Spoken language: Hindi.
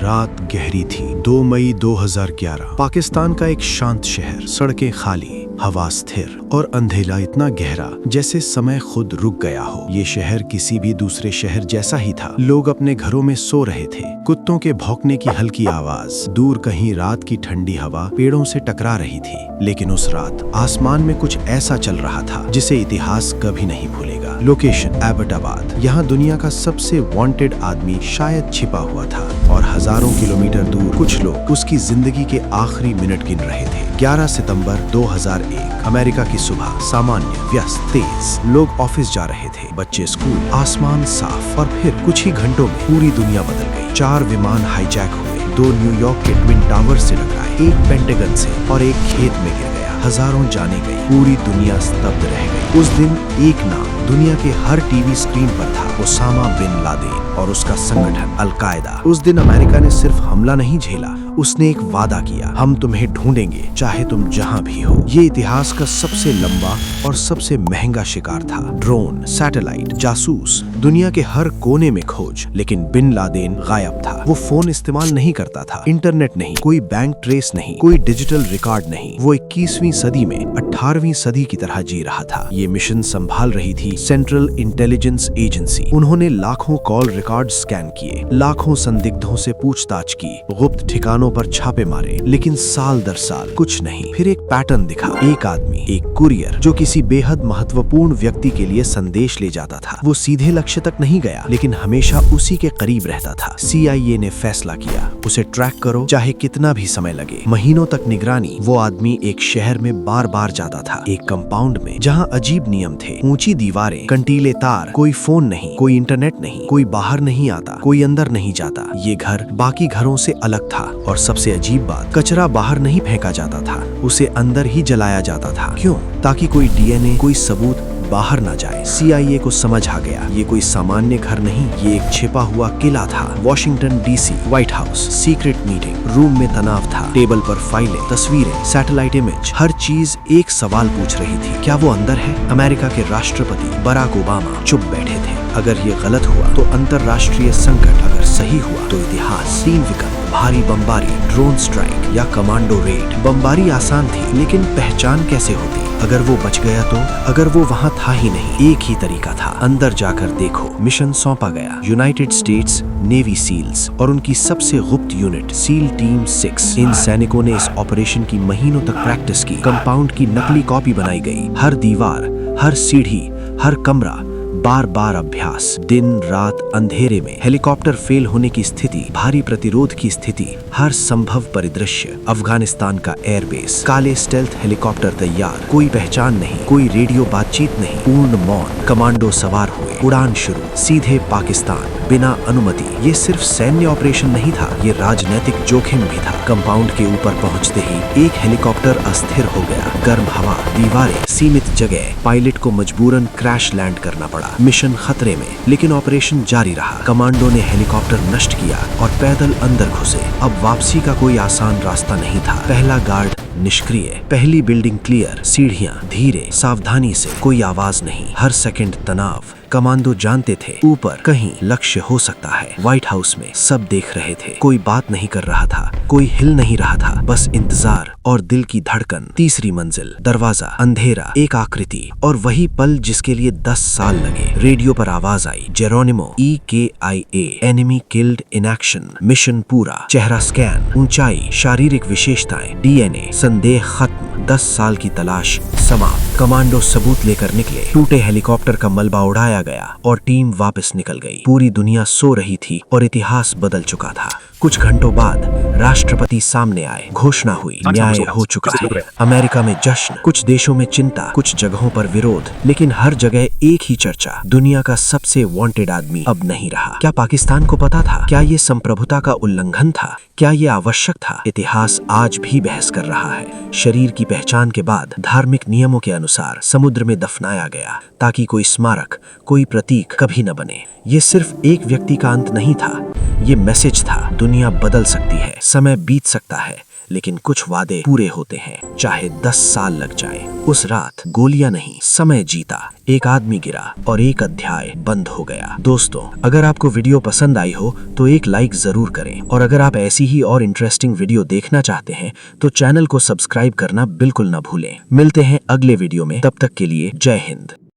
रात गहरी थी। 2 मई 2011। पाकिस्तान का एक शांत शहर, सड़कें खाली, हवा स्थिर और अंधेरा इतना गहरा जैसे समय खुद रुक गया हो। ये शहर किसी भी दूसरे शहर जैसा ही था। लोग अपने घरों में सो रहे थे। कुत्तों के भौंकने की हल्की आवाज, दूर कहीं रात की ठंडी हवा पेड़ों से टकरा रही थी। लेकिन उस रात आसमान में कुछ ऐसा चल रहा था जिसे इतिहास कभी नहीं भूलेगा। लोकेशन एबटाबाद। यहाँ दुनिया का सबसे वांटेड आदमी शायद छिपा हुआ था और हजारों किलोमीटर दूर कुछ लोग उसकी जिंदगी के आखिरी मिनट गिन रहे थे। 11 सितंबर 2001। अमेरिका की सुबह सामान्य, व्यस्त, तेज। लोग ऑफिस जा रहे थे, बच्चे स्कूल। आसमान साफ और फिर कुछ ही घंटों में पूरी दुनिया बदल गई। 4 विमान हाईजैक हुए, 2 न्यूयॉर्क के ट्विन टावर से टकराए, 1 पेंटागन से और एक खेत में गिर गया। हजारों जाने गई, पूरी दुनिया स्तब्ध रह गई। उस दिन एक नाम दुनिया के हर टीवी स्क्रीन पर था, ओसामा बिन लादेन और उसका संगठन अल-कायदा। उस दिन अमेरिका ने सिर्फ हमला नहीं झेला, उसने एक वादा किया, हम तुम्हें ढूंढेंगे चाहे तुम जहां भी हो। ये इतिहास का सबसे लंबा और सबसे महंगा शिकार था। ड्रोन, सैटेलाइट, जासूस, दुनिया के हर कोने में खोज, लेकिन बिन लादेन गायब था। वो फोन इस्तेमाल नहीं करता था, इंटरनेट नहीं, कोई बैंक ट्रेस नहीं, कोई डिजिटल रिकॉर्ड नहीं। वो 21वीं सदी में 18वीं सदी की तरह जी रहा था। ये मिशन संभाल रही थी सेंट्रल इंटेलिजेंस एजेंसी। उन्होंने लाखों कॉल रिकॉर्ड स्कैन किए, लाखों संदिग्धों से पूछताछ की, गुप्त ठिकानों पर छापे मारे, लेकिन साल दर साल कुछ नहीं। फिर एक पैटर्न दिखा, एक आदमी, एक कुरियर जो किसी बेहद महत्वपूर्ण व्यक्ति के लिए संदेश ले जाता था। वो सीधे लक्ष्य तक नहीं गया, लेकिन हमेशा उसी के करीब रहता था। CIA ने फैसला किया, उसे ट्रैक करो चाहे कितना भी समय लगे। महीनों तक निगरानी। वो आदमी एक शहर में बार बार जाता था, एक कंपाउंड में जहाँ अजीब नियम थे, ऊंची दीवारें, कंटीले तार, कोई फोन नहीं, कोई इंटरनेट नहीं, कोई बाहर नहीं आता, कोई अंदर नहीं जाता। ये घर बाकी घरों से अलग था और सबसे अजीब बात, कचरा बाहर नहीं फेंका जाता था, उसे अंदर ही जलाया जाता था। क्यों? ताकि कोई DNA, कोई सबूत बाहर ना जाए। CIA को समझ आ गया, ये कोई सामान्य घर नहीं, ये एक छिपा हुआ किला था। Washington DC, white house, secret meeting, room में तनाव था, टेबल पर फाइलें, तस्वीरें, सैटेलाइट इमेज, हर चीज एक सवाल पूछ रही थी, क्या वो अंदर है? अमेरिका के राष्ट्रपति बराक ओबामा चुप बैठे थे। अगर ये गलत हुआ तो अंतरराष्ट्रीय संकट, अगर सही हुआ तो इतिहास। 3 विकल्प, भारी बमबारी, ड्रोन स्ट्राइक या कमांडो रेड। बमबारी आसान थी, लेकिन पहचान कैसे होती? अगर वो बच गया तो? अगर वो वहाँ था ही नहीं? एक ही तरीका था, अंदर जाकर देखो। मिशन सौंपा गया यूनाइटेड स्टेट्स नेवी सील्स और उनकी सबसे गुप्त यूनिट सील टीम 6। इन सैनिकों ने इस ऑपरेशन की महीनों तक प्रैक्टिस की। कंपाउंड की नकली कॉपी बनाई गई, हर दीवार, हर सीढ़ी, हर कमरा, बार बार अभ्यास। दिन रात अंधेरे में, हेलीकॉप्टर फेल होने की स्थिति, भारी प्रतिरोध की स्थिति, हर संभव परिदृश्य। अफगानिस्तान का एयरबेस, काले स्टेल्थ हेलीकॉप्टर तैयार, कोई पहचान नहीं, कोई रेडियो बातचीत नहीं, पूर्ण मौन। कमांडो सवार हुए, उड़ान शुरू, सीधे पाकिस्तान, बिना अनुमति। ये सिर्फ सैन्य ऑपरेशन नहीं था, ये राजनैतिक जोखिम भी था। कंपाउंड के ऊपर पहुंचते ही एक हेलीकॉप्टर अस्थिर हो गया। गर्म हवा, दीवारें, सीमित जगह, पायलट को मजबूरन क्रैश लैंड करना पड़ा। मिशन खतरे में, लेकिन ऑपरेशन जारी रहा। कमांडो ने हेलीकॉप्टर नष्ट किया और पैदल अंदर घुसे। अब वापसी का कोई आसान रास्ता नहीं था। पहला गार्ड निष्क्रिय, पहली बिल्डिंग क्लियर, सीढ़ियां धीरे, सावधानी से, कोई आवाज नहीं, हर सेकंड तनाव। कमांडो जानते थे ऊपर कहीं लक्ष्य हो सकता है। व्हाइट हाउस में सब देख रहे थे, कोई बात नहीं कर रहा था, कोई हिल नहीं रहा था, बस इंतजार और दिल की धड़कन। तीसरी मंजिल, दरवाजा, अंधेरा, एक आकृति और वही पल जिसके लिए 10 साल लगे। रेडियो पर आवाज आई, Geronimo, EKIA, enemy killed in action. Mission पूरा, चेहरा स्कैन, ऊंचाई, शारीरिक विशेषताएं, DNA, संदेह खत्म। 10 साल की तलाश समाप्त। कमांडो सबूत लेकर निकले। टूटे हेलीकॉप्टर का मलबा उड़ाया गया और टीम वापस निकल गई। पूरी दुनिया सो रही थी और इतिहास बदल चुका था। कुछ घंटों बाद राष्ट्रपति सामने आए, घोषणा हुई, न्याय हो चुका है। अमेरिका में जश्न, कुछ देशों में चिंता, कुछ जगहों पर विरोध, लेकिन हर जगह एक ही चर्चा, दुनिया का सबसे वांटेड आदमी अब नहीं रहा। क्या पाकिस्तान को पता था? क्या ये संप्रभुता का उल्लंघन था? क्या ये आवश्यक था? इतिहास आज भी बहस कर रहा है। शरीर की पहचान के बाद धार्मिक नियमों के अनुसार समुद्र में दफनाया गया, ताकि कोई स्मारक, कोई प्रतीक कभी न बने। ये सिर्फ एक व्यक्ति का अंत नहीं था, ये मैसेज था, दुनिया बदल सकती है, समय बीत सकता है, लेकिन कुछ वादे पूरे होते हैं, चाहे 10 साल लग जाए। उस रात गोलियां नहीं, समय जीता। एक आदमी गिरा और एक अध्याय बंद हो गया। दोस्तों, अगर आपको वीडियो पसंद आई हो तो एक लाइक जरूर करें, और अगर आप ऐसी ही और इंटरेस्टिंग वीडियो देखना चाहते हैं तो चैनल को सब्सक्राइब करना बिल्कुल ना भूलें। मिलते हैं अगले वीडियो में, तब तक के लिए जय हिंद।